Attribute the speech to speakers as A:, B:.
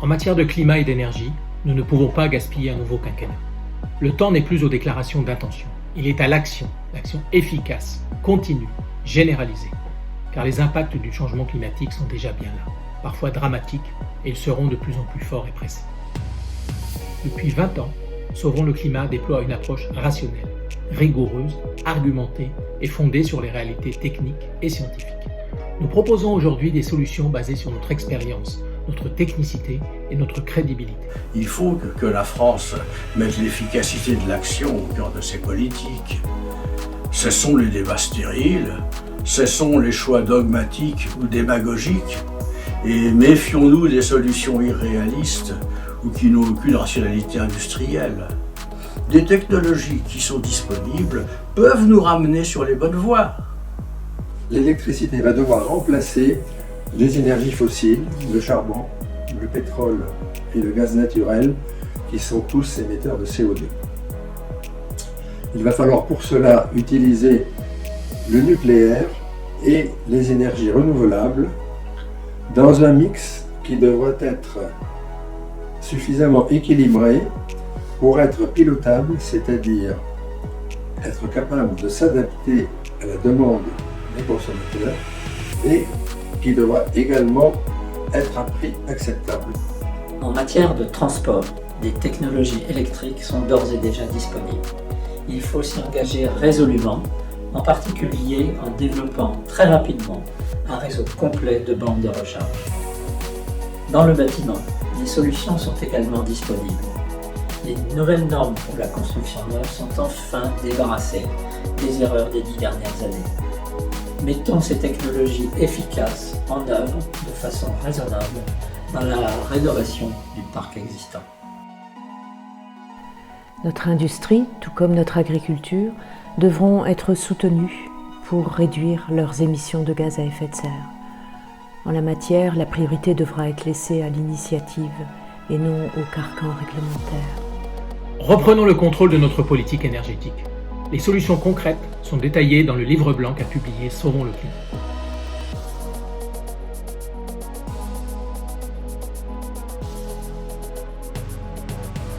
A: En matière de climat et d'énergie, nous ne pouvons pas gaspiller un nouveau quinquennat. Le temps n'est plus aux déclarations d'intention. Il est à l'action efficace, continue, généralisée. Car les impacts du changement climatique sont déjà bien là, parfois dramatiques, et ils seront de plus en plus forts et pressants. Depuis 20 ans, Sauvons le climat déploie une approche rationnelle, rigoureuse, argumentée et fondée sur les réalités techniques et scientifiques. Nous proposons aujourd'hui des solutions basées sur notre expérience, notre technicité et notre crédibilité.
B: Il faut que la France mette l'efficacité de l'action au cœur de ses politiques. Cessons les débats stériles, cessons les choix dogmatiques ou démagogiques et méfions-nous des solutions irréalistes ou qui n'ont aucune rationalité industrielle. Des technologies qui sont disponibles peuvent nous ramener sur les bonnes voies.
C: L'électricité va devoir remplacer les énergies fossiles, le charbon, le pétrole et le gaz naturel, qui sont tous émetteurs de CO2. Il va falloir pour cela utiliser le nucléaire et les énergies renouvelables dans un mix qui devra être suffisamment équilibré pour être pilotable, c'est-à-dire être capable de s'adapter à la demande des consommateurs et qui devra également être à prix acceptable.
D: En matière de transport, des technologies électriques sont d'ores et déjà disponibles. Il faut s'y engager résolument, en particulier en développant très rapidement un réseau complet de bandes de recharge. Dans le bâtiment, des solutions sont également disponibles. Les nouvelles normes pour la construction neuve sont enfin débarrassées des erreurs des 10 dernières années. Mettons ces technologies efficaces en œuvre de façon raisonnable dans la rénovation du parc existant.
E: Notre industrie, tout comme notre agriculture, devront être soutenues pour réduire leurs émissions de gaz à effet de serre. En la matière, la priorité devra être laissée à l'initiative et non au carcan réglementaire.
A: Reprenons le contrôle de notre politique énergétique. Les solutions concrètes sont détaillées dans le livre blanc qu'a publié Sauvons le climat.